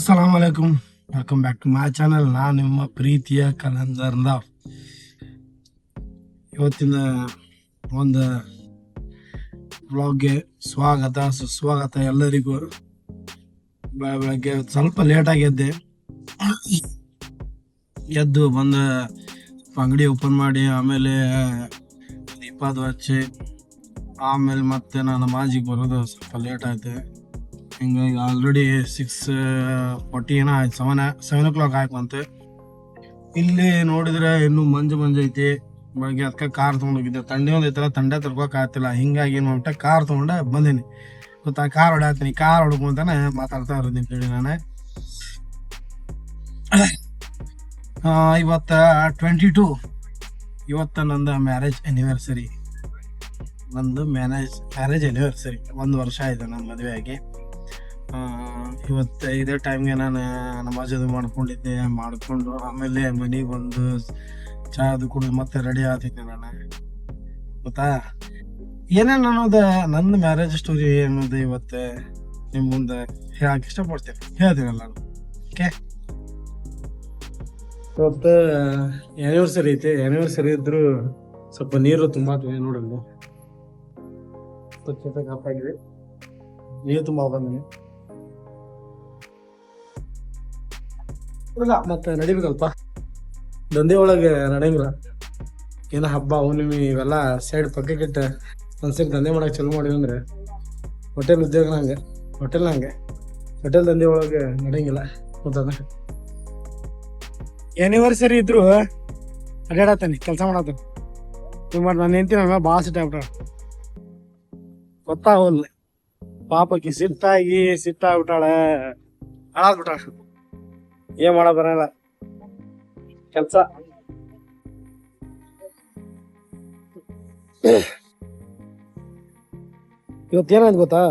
ಅಸ್ಸಲಾಂ ವಲೈಕುಮ್, welcome back to my channel. ನಾನು ನಿಮ್ಮ ಪ್ರೀತಿಯ ಕಲಂದರ್ದ. ಇವತ್ತಿನ ಒಂದು ವ್ಲಾಗ್ಗೆ ಸ್ವಾಗತ ಸುಸ್ವಾಗತ ಎಲ್ಲರಿಗೂ. ಬೆಳಗ್ಗೆ ಸ್ವಲ್ಪ ಲೇಟಾಗಿ ಎದ್ದು ಬಂದು ಅಂಗಡಿ ಓಪನ್ ಮಾಡಿ ಆಮೇಲೆ ದೀಪದ ಹಚ್ಚಿ ಆಮೇಲೆ ಮತ್ತೆ ನಾನು ಮಾಜಿಗೆ ಬರೋದು ಸ್ವಲ್ಪ ಲೇಟ್ ಆಯ್ತು. ಹಿಂಗಾಗಿ ಆಲ್ರೆಡಿ 6:40 ಏನೋ ಆಯ್ತು, 7 o'clock ಆಯ್ತು. ಇಲ್ಲಿ ನೋಡಿದ್ರೆ ಇನ್ನೂ ಮಂಜು ಐತಿ. ಬೆಳಗ್ಗೆ ಅದಕ್ಕೆ ಕಾರ್ ತೊಗೊಂಡೋಗಿದ್ದೆ. ಥಂಡಿ ಒಂದೈತಲ್ಲ, ಥಂಡೆ ತರ್ಕೋಕ್ ಆಗ್ತಿಲ್ಲ. ಹಿಂಗಾಗಿ ಏನು ಮಾಡ್ಬಿಟ್ಟೆ, ಕಾರ್ ತೊಗೊಂಡೆ ಬಂದೀನಿ. ಗೊತ್ತಾ, ಕಾರ್ ಹೊಡ್ಯಾತೀನಿ. ಕಾರ್ ಹೊಡ್ಕೊಂತಾನೆ ಮಾತಾಡ್ತಾ ಇರೋದು ಅಂತೇಳಿ ನಾನು. ಇವತ್ತು 22, ಇವತ್ತು ನಂದು ಮ್ಯಾರೇಜ್ ಆ್ಯನಿವರ್ಸರಿ. ಮ್ಯಾರೇಜ್ ಆ್ಯನಿವರ್ಸರಿ 1 ವರ್ಷ ಆಯಿತು ನನ್ನ ಮದುವೆ ಆಗಿ. ಇವತ್ತು ಇದೇ ಟೈಮ್ಗೆ ನಾನು ನಮಾಜ್ ಅದು ಮಾಡಿಕೊಂಡು ಆಮೇಲೆ ಮನೆಗೆ ಬಂದು ಚಾ ಅದು ಕುಡಿದು ಮತ್ತೆ ರೆಡಿ ಆಗ್ತಿದ್ದೆ ನಾನು. ಗೊತ್ತಾ, ಏನೇನು ಅನ್ನೋದು ನನ್ನ ಮ್ಯಾರೇಜ್ ಸ್ಟೋರಿ ಅನ್ನೋದು ಇವತ್ತು ನಿಮ್ಮ ಮುಂದೆ ಹೇಳಕ್ಕೆ ಇಷ್ಟಪಡ್ತೇನೆ, ಹೇಳ್ತೀನಲ್ಲ ನಾನು. ಓಕೆ, ಇವತ್ತು ಆ್ಯನಿವರ್ಸರಿ ಐತಿ. ಆ್ಯನಿವರ್ಸರಿ ಇದ್ದರೂ ಸ್ವಲ್ಪ ನೀರು ತುಂಬ ನೋಡಲ್ಲ, ಸ್ವಚ್ಛತೆ ಕಾಪಾಡಿದೆ. ನೀರು ತುಂಬ ಬಂದಿದೆ. ಇಲ್ಲ ಮತ್ತೆ ನಡಿಬೇಕಲ್ಪ, ದಂಧೆ ಒಳಗೆ ನಡೆಯಂಗಿಲ್ಲ. ಏನೋ ಹಬ್ಬ ಹುಣ್ಣಿಮೆ ಇವೆಲ್ಲ ಸೈಡ್ ಪಕ್ಕಕ್ಕಿಟ್ಟು ಒಂದ್ಸರಿ ದಂಧೆ ಮಾಡಕ್ಕೆ ಚಲೋ ಮಾಡಿವಿ ಅಂದ್ರೆ ಹೋಟೆಲ್ ಉದ್ಯೋಗ ಹಂಗೆ, ಹೋಟೆಲ್ ದಂಧೆ ಒಳಗೆ ನಡೆಯಂಗಿಲ್ಲ. ಗೊತ್ತದ, ಆ್ಯನಿವರ್ಸರಿ ಇದ್ರು ಅಡ್ಡಾಡತ್ತಾನೆ, ಕೆಲಸ ಮಾಡತ್ತಾನೆ. ನೀವು ಮಾಡಿ ನಾನು ಹೆಂಡ್ತಿ ನನ್ನ ಭಾಳ ಸಿಟ್ಟ ಆಗ್ಬಿಟ್ಟಾಳ. ಗೊತ್ತಾಗಲ್ಲ, ಪಾಪಕ್ಕೆ ಸಿಟ್ಟಾಗ್ಬಿಟ್ಟಾಳೆ, ಹಾಳಾಗ್ಬಿಟ್ಟಾಳ. ಏನ್ ಮಾಡ ಬರಲ್ಲ ಕೆಲ್ಸ. ಇವತ್ತೇನಾಯ್ತು ಗೊತ್ತಾ,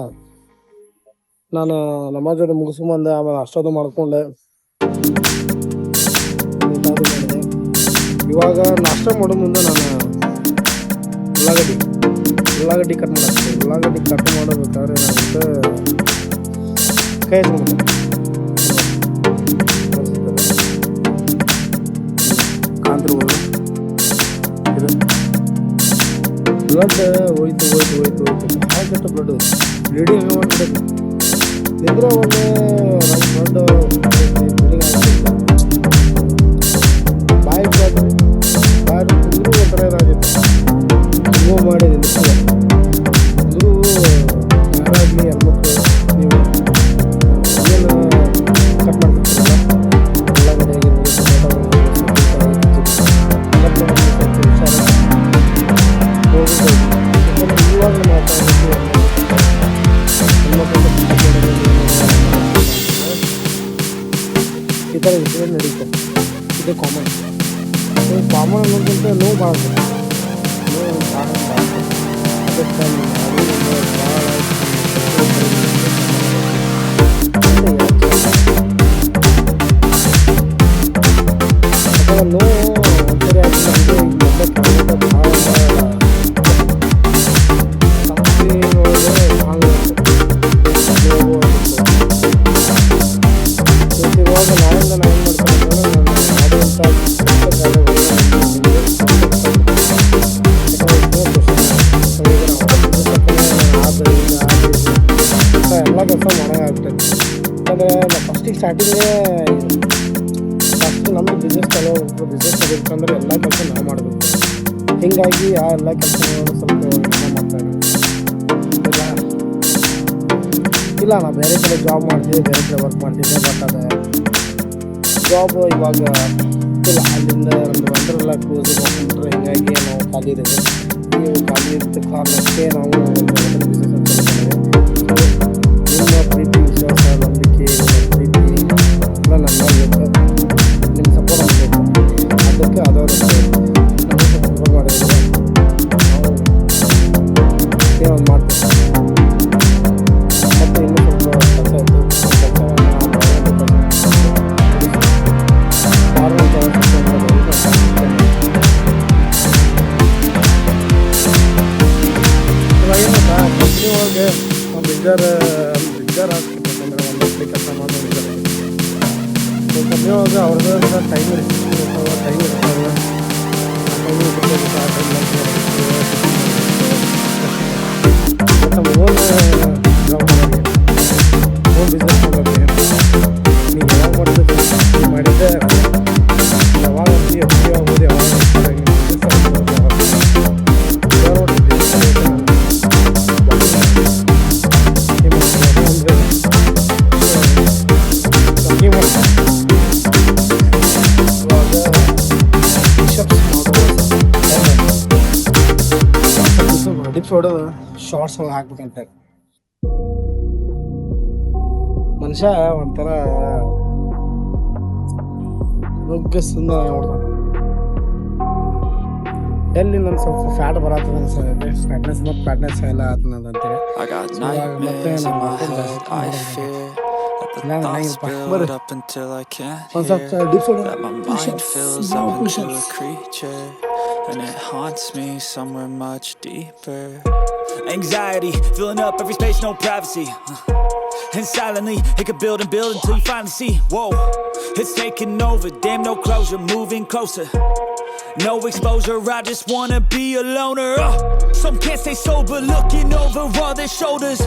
ನಾನು ನಮಾಜ್ ಮುಗಿಸ್ಕೊಂಬಂದೆ, ಆಮೇಲೆ ಅಷ್ಟೊಂದು ಮಾಡ್ಕೊಂಡೆ, ಇವಾಗ ನಾಷ್ಟ ಮಾಡೋ ಮುಂದೆ ನಾನು ಉಳ್ಳಾಗಡ್ಡಿ ಕಟ್ ಮಾಡಾಕ್ತೀನಿ. ಉಳ್ಳಾಗಡ್ಡಿ ಕಟ್ ಮಾಡಬೇಕಾದ್ರೆ ನಾನು ಕೈ ಬ್ಲಡ್ ಹೋಯ್ತು ಭಾಳ ಕೆಟ್ಟ ಬ್ಲಡ್ ಬ್ಲೀಡಿಂಗ್ ಮಾಡ್ಬಿಟ್ಟು ನಿದ್ರೆ ಒಂದು ಬ್ಲಡ್ ಬ್ಲೀಡಿಂಗ್ ಆಗ್ತಿತ್ತು. ಬಾಯಿ ಅಂದರೂ ಒಂಥರ ಇದಾಗಿತ್ತು. ಮೂವ್ ಮಾಡಿ ನಿಲ್ಲಿಸಿದೆ ಅಂದರೂ ಯಾರಾಗಲಿ ಹೆಣ್ಮಕ್ಳು ನೀವು ಏನು ಕಟ್ ಮಾಡ್ತಿರ್ತೀರಲ್ಲ, ಉಳ್ಳಾಗಡ್ಡೆ ಇವಾಗ ಈ ಥರ ಇನ್ಸಿಡೆಂಟ್ ನಡೀತೆ. ಇದು ಕಾಮನ್ ಅನ್ನೋದಕ್ಕಿಂತ ನೋವು ಭಾಳ ಎಲ್ಲ ಕೆಲಸ ಮಾಡೋಕ್ಕಾಗ್ತದೆ. ಯಾಕಂದರೆ ಸ್ಟಾರ್ಟಿಂಗೇ ನಮ್ಮದು ಬಿಸ್ನೆಸ್ ಕಲಿಬೇಕಂದ್ರೆ ಎಲ್ಲ ಕೆಲಸ ನಾವು ಮಾಡಬೇಕು. ಹೀಗಾಗಿ ಆ ಎಲ್ಲ ಕೆಲಸಗಳನ್ನು ಸ್ವಲ್ಪ ಮಾಡ್ತಾರೆ. ಇಲ್ಲ ನಾ ಬೇರೆ ಕಡೆ ಜಾಬ್ ಮಾಡ್ತಿದ್ದೆ, ಬೇರೆ ಕಡೆ ವರ್ಕ್ ಮಾಡ್ತಿದ್ದೆ. ಬಟ್ ಅದು ಜಾಬ್ ಇವಾಗ ಇಲ್ಲ, ಅಲ್ಲಿಂದ ಒಂದು ಬಂದ್ರೆಲ್ಲ ಕ್ಲೋಸ್ ಮಾಡ್ಕೊಂಡ್ರೆ. ಹೀಗಾಗಿ ನಾವು ಖಾಲಿ ಇದ್ದೇವೆ. ನೀವು ಖಾಲಿ ಇದ್ದ ಕಾರಣಕ್ಕೆ ನಾವು ಒಂದು ಬಿಸ್ನೆಸ್ ಅಂತ ನಿಮ್ಮ ಪ್ರೀತಿ, ವಿಶ್ವಾಸ, ನಂಬಿಕೆ, ಪ್ರೀತಿ ಎಲ್ಲ ನನ್ನ ನಿಮ್ಮ ಸಪೋರ್ಟ್ ಆಗಬೇಕು. ಅದಕ್ಕೆ ಅದವರು ನಮಗೆ ಸಪೋರ್ಟ್ ಮಾಡಿದ್ರೆ ನಾವು ಒಂದು ಮಾಡ್ತೀವಿ. ಮತ್ತು ಇನ್ನೂ ಸ್ವಲ್ಪ ಕೆಲಸ ಇತ್ತು, ಇವಾಗ ಏನು ಕಂಪ್ನಿ ಇವಾಗ ಅವ್ರದ್ದು ಟೈಮ್ ನಮ್ಮ ಓನ್ ಬಿಸ್ನೆಸ್ ನೀವು ಯಾವಾಗ ಮಾಡಿದ್ದೆ ಯಾವಾಗ ಆಗ್ಬೋದು ಯಾವಾಗ ಡಿಪ್ಸ್ ಹೊಡೆದು ಶಾರ್ಟ್ಸ್ ಒಳಗೆ ಹಾಕ್ಬೇಕಂತ ಮನುಷ್ಯ ಒಂಥರ ಆರೋಗ್ಯ ಸುಂದರ ನೋಡ್ದ ಎಲ್ಲಿ ನನ್ನ ಸ್ವಲ್ಪ ಫ್ಯಾಟ್ ಬರತ್ತದ ಅನ್ಸತ್ತೆ ಫ್ಯಾಟ್ನೆಸ್ ಮತ್ತು ಫ್ಯಾಟ್ನೆಸ್ ಎಲ್ಲ ಆತನದ ಅಂತೇಳಿ ಮತ್ತೆ ಒಂದು ಸ್ವಲ್ಪ dips and it haunts me somewhere much deeper. Anxiety filling up every space, no privacy. And silently it could build and build until you finally see. Whoa, it's taking over. Damn, no closure, moving closer. No exposure, I just wanna be a loner. Some can't stay sober, looking over all their shoulders,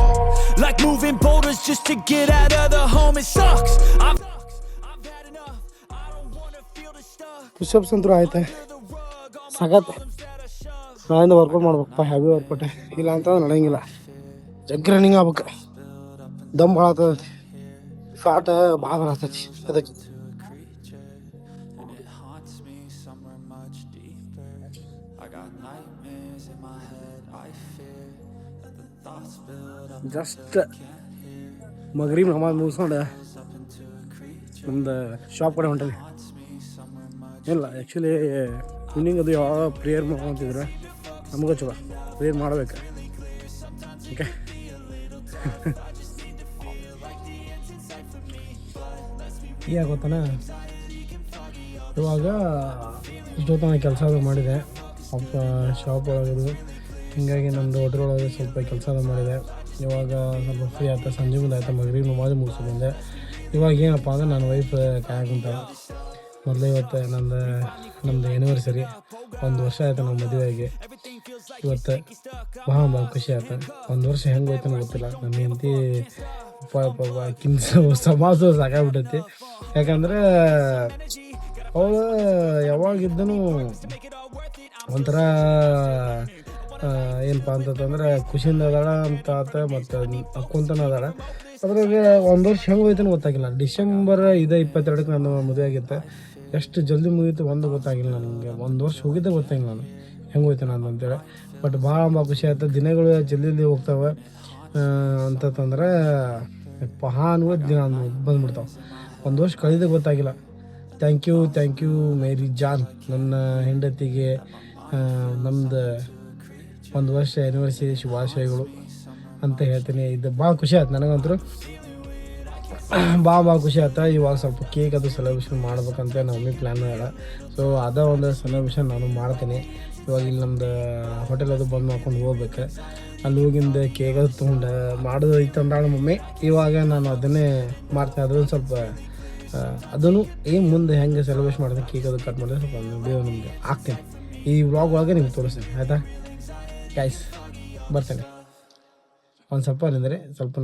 like moving boulders just to get out of the home. It sucks. I've had enough. I don't wanna feel the stuck. Push-ups ಅಂತೂ ಆಯ್ತಾ ಸಗತ್ ನಾಳಿಂದ workout ಮಾಡ್ಬೇಕಪ್ಪ heavy workout ಇಲ್ಲ ಅಂತ ನಡೆಯಂಗಿಲ್ಲ ಜಗ್ running ಆಗ್ಬೇಕು ದಮ್ ಭಾಳ ಆಗ್ತದೆ fat ಭಾಳ ಬರತೈತಿ ಅದಕ್ಕೆ ಜಸ್ಟ್ ಮಗ್ರಿಬ್ ನಮಾಜ್ ಮುಗಿಸ್ಕೊಂಡು ನಮ್ದು ಶಾಪ್ ಕಡೆ ಹೊಂಟೀನಿ ಇಲ್ಲ ಆ್ಯಕ್ಚುಲಿ ಈವ್ನಿಂಗ್ ಅದು ಯಾವಾಗ ಪ್ರೇಯರ್ ಮಾಡ್ಕೊಂತಿದ್ರೆ ನಮಗೂ ಚಲೋ ಪ್ರೇಯರ್ ಮಾಡ್ಬೇಕು ಓಕೆ ಗೊತ್ತಾನ ಇವಾಗ ಇಷ್ಟೊತ್ತು ಕೆಲಸ ಅದು ಮಾಡಿದೆ ಶಾಪ್ ಒಳಗದು ಹೀಗಾಗಿ ನಮ್ಮದು ಹೋಟೆಲ್ ಒಳಗೆ ಸ್ವಲ್ಪ ಕೆಲಸ ಅದು ಮಾಡಿದೆ ಇವಾಗ ಸ್ವಲ್ಪ ಫ್ರೀ ಆಯ್ತು ಸಂಜೆ ಮುಂದೆ ಆಯ್ತು ಮಗ್ರಿಬ್ ನಮಾಜ್ ಮುಗಿಸಿ ಬಂದೆ ಇವಾಗ ಏನಪ್ಪ ಅಂದ್ರೆ ನನ್ನ ವೈಫ್ ಕಾಯಕುಂತಾಳೆ ಮೊದಲು ಇವತ್ತು ನಮ್ಮದು ಆ್ಯನಿವರ್ಸರಿ 1 ವರ್ಷ ಆಯ್ತು ನಮ್ಮ ಮದುವೆಯಾಗಿ ಇವತ್ತು ಭಾಳ ಖುಷಿ ಆಯ್ತು 1 ವರ್ಷ ಹೆಂಗೆ ಹೋಯ್ತು ಗೊತ್ತಿಲ್ಲ ನನ್ನ ಹೆಂಡತಿ ಸಮಾಜ ಸಾಕಾಗ್ಬಿಟ್ಟೈತಿ ಯಾಕಂದ್ರೆ ಅವಳು ಯಾವಾಗಿದ್ದನು ಒಂಥರ ಏನಪ್ಪ ಅಂತಂದ್ರೆ ಖುಷಿಯಿಂದ ಅದಾಳ ಅಂತ ಆತ ಮತ್ತು ಅಕ್ಕೊಂತನ ಅದಾಳ ಅದ್ರಾಗ 1 ವರ್ಷ ಹೆಂಗೆ ಹೋಯ್ತು ಗೊತ್ತಾಗಿಲ್ಲ ಡಿಸೆಂಬರ್ 22ಕ್ಕೆ ನನ್ನ ಮದುವೆ ಆಗಿತ್ತು ಎಷ್ಟು ಜಲ್ದಿ ಮುಗೀತು ಒಂದು ಗೊತ್ತಾಗಿಲ್ಲ ನನಗೆ 1 ವರ್ಷ ಹೋಗಿದ್ದೆ ಗೊತ್ತಾಗಿಲ್ಲ ನಾನು ಹೆಂಗೆ ಹೋಯ್ತು ನಾನು ಅಂತೇಳಿ ಬಟ್ ಭಾಳ ಖುಷಿ ಆಯ್ತು ದಿನಗಳು ಜಲ್ದಿ ಹೋಗ್ತಾವೆ ಅಂತಂದ್ರೆ ಅನ್ವೋ ದಿನ ಬಂದ್ಬಿಡ್ತಾವೆ 1 ವರ್ಷ ಕಳೆದೇ ಗೊತ್ತಾಗಿಲ್ಲ ಥ್ಯಾಂಕ್ ಯು ಮೇರಿ ಜಾನ್ ನನ್ನ ಹೆಂಡತಿಗೆ ನಮ್ಮದು 1 ವರ್ಷ ಆ್ಯನಿವರ್ಸರಿ ಶುಭಾಶಯಗಳು ಅಂತ ಹೇಳ್ತೀನಿ ಇದು ಭಾಳ ಖುಷಿ ಆಯ್ತು ನನಗಂತೂ ಭಾಳ ಖುಷಿ ಆಯ್ತು ಇವಾಗ ಸ್ವಲ್ಪ ಕೇಕ್ ಅದು ಸೆಲೆಬ್ರೇಷನ್ ಮಾಡ್ಬೇಕಂತ ನಮ್ಮ ಪ್ಲ್ಯಾನ್ ಅದ ಸೊ ಅದ ಒಂದು ಸೆಲೆಬ್ರೇಷನ್ ನಾನು ಮಾಡ್ತೀನಿ ಇವಾಗ ಇಲ್ಲಿ ನಮ್ಮದು ಹೋಟೆಲ್ ಅದು ಬಂದು ಮಾಡ್ಕೊಂಡು ಹೋಗ್ಬೇಕು ಅಲ್ಲಿ ಹೋಗಿಂದ ಕೇಕ್ ಅದು ತೊಗೊಂಡು ಮಾಡೋದು ಐತೆ ಅಂದಾಳ ಮಮ್ಮಿ ಇವಾಗ ನಾನು ಅದನ್ನೇ ಮಾಡ್ತೀನಿ ಅದನ್ನು ಸ್ವಲ್ಪ ಅದನ್ನು ಏನು ಮುಂದೆ ಹೆಂಗೆ ಸೆಲೆಬ್ರೇಷನ್ ಮಾಡ್ತೀನಿ ಕೇಕ್ ಅದು ಕಟ್ ಮಾಡಿದ್ರೆ ಸ್ವಲ್ಪ ವಿಡಿಯೋ ನಿಮಗೆ ಹಾಕ್ತೀನಿ ಈ ವ್ಲಾಗ್ ಒಳಗೆ ನಿಮ್ಗೆ ತೋರಿಸ್ತೀನಿ ಆಯಿತಾ ಗೈಸ್ ಬರ್ತೇನೆ ಒಂದು ಸ್ವಲ್ಪ ಅಂದರೆ ಸ್ವಲ್ಪ